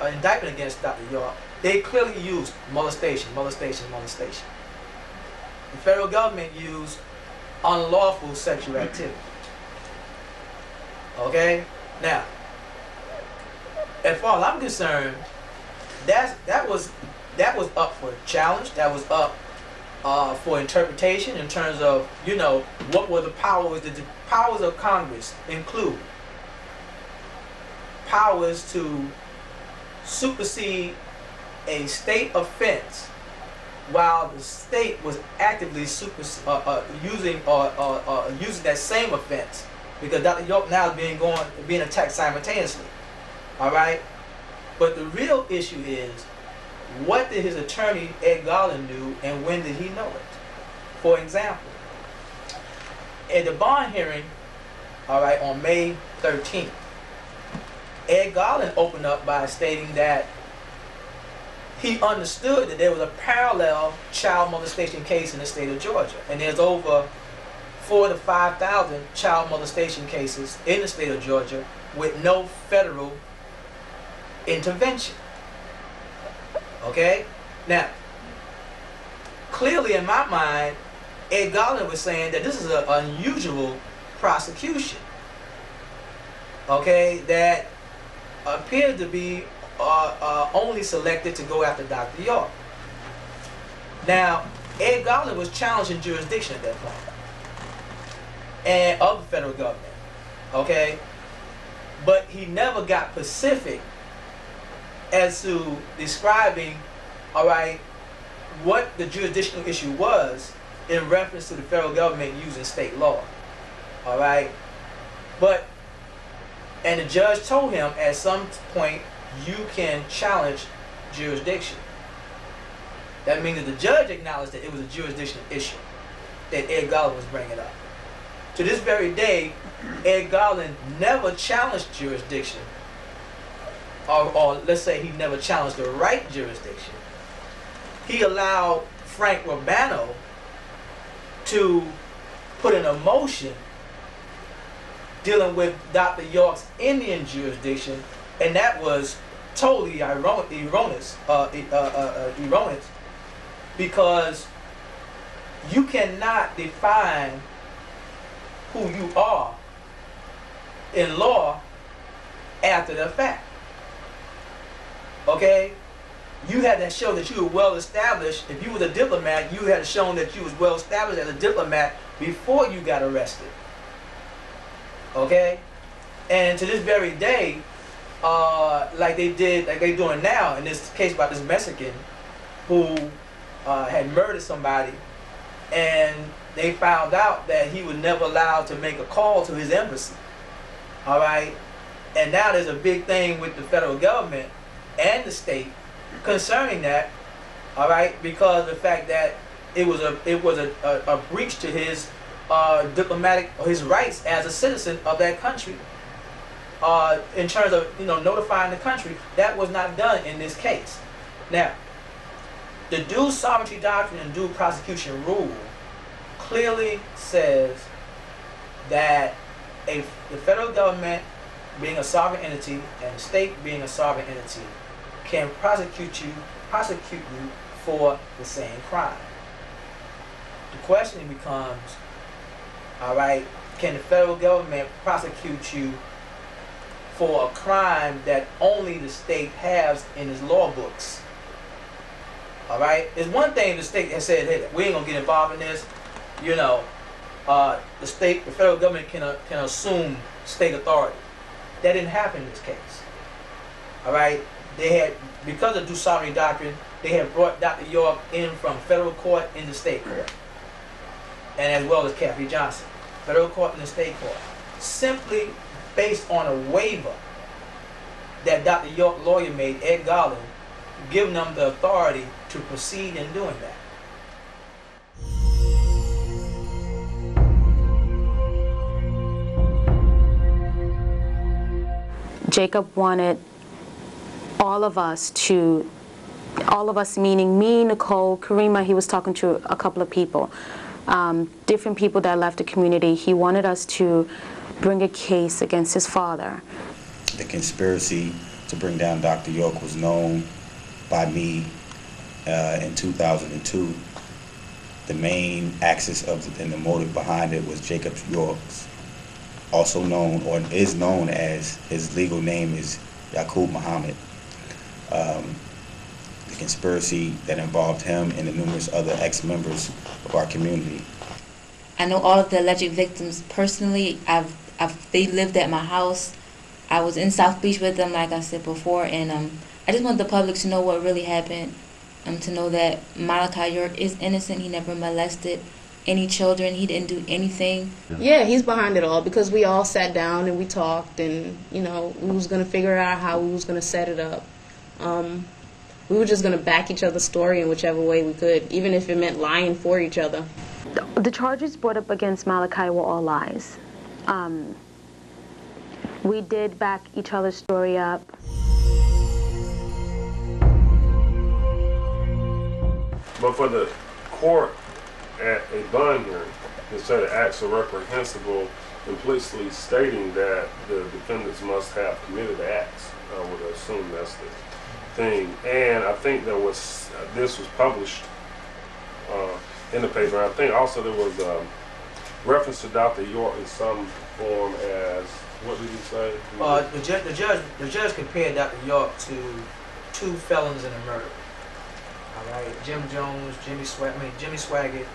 indictment against Dr. York, they clearly used molestation, molestation, molestation. The federal government used unlawful sexual activity. Okay? Now, as far as I'm concerned, that was up for challenge. That was up for interpretation in terms of, you know, what were the powers. The powers of Congress include powers to supersede a state offense while the state was actively using that same offense, because Dr. York now is being attacked simultaneously. All right, but the real issue is, what did his attorney Ed Garland do, and when did he know it? For example, at the bond hearing, all right, on May 13th, Ed Garland opened up by stating that he understood that there was a parallel child molestation case in the state of Georgia, and there's over 4,000 to 5,000 child molestation cases in the state of Georgia with no federal intervention. Okay? Now, clearly in my mind, Ed Garland was saying that this is an unusual prosecution. Okay? That appeared to be only selected to go after Dr. York. Now, Ed Garland was challenging jurisdiction at that point, and of the federal government. Okay? But he never got specific as to describing, all right, what the jurisdictional issue was in reference to the federal government using state law. All right? But, and the judge told him at some point, you can challenge jurisdiction. That means that the judge acknowledged that it was a jurisdictional issue that Ed Garland was bringing up. To this very day, Ed Garland never challenged jurisdiction, or let's say he never challenged the right jurisdiction. He allowed Frank Urbano to put in a motion dealing with Dr. York's Indian jurisdiction, and that was totally erroneous, because you cannot define who you are in law after the fact. Okay? You had to show that you were well established. If you were a diplomat, you had shown that you was well established as a diplomat before you got arrested. Okay? And to this very day, like they're doing now in this case about this Mexican who had murdered somebody, and they found out that he was never allowed to make a call to his embassy. All right? And now there's a big thing with the federal government and the state concerning that, all right, because of the fact that it was a breach to his diplomatic, or his rights as a citizen of that country, in terms of, you know, notifying the country. That was not done in this case. Now, the due sovereignty doctrine and due prosecution rule clearly says that the federal government being a sovereign entity and the state being a sovereign entity can prosecute you for the same crime. The question becomes, all right, can the federal government prosecute you for a crime that only the state has in its law books? All right, it's one thing the state has said, hey, we ain't gonna get involved in this. You know, the federal government can assume state authority. That didn't happen in this case. All right, they had, because of due sovereignty doctrine, they had brought Dr. York in from federal court into state court, and as well as Kathy Johnson, federal court and the state court, simply based on a waiver that Dr. York lawyer made, Ed Garland, giving them the authority to proceed in doing that. Jacob wanted all of us meaning me, Nicole, Karima, he was talking to a couple of people, different people that left the community. He wanted us to bring a case against his father. The conspiracy to bring down Dr. York was known by me in 2002. The main axis and the motive behind it was Jacob York's, also known or is known as, his legal name is Yaqub Muhammad. The conspiracy that involved him and the numerous other ex-members of our community. I know all of the alleged victims personally. They lived at my house. I was in South Beach with them, like I said before, and I just want the public to know what really happened, to know that Malachi York is innocent. He never molested any children. He didn't do anything. Yeah, he's behind it all because we all sat down and we talked, and you know, we was gonna figure out how we was gonna set it up. We were just gonna back each other's story in whichever way we could, even if it meant lying for each other. The charges brought up against Malachi were all lies. We did back each other's story up. But for the court at a bond hearing, instead of acts are reprehensible, implicitly stating that the defendants must have committed the acts, I would assume that's the thing. And I think there was, this was published in the paper. I think also there was reference to Dr. York in some form as, what did he say? The judge compared Dr. York to 2 felons in a murder. All right, Jim Jones, Jimmy Swaggart,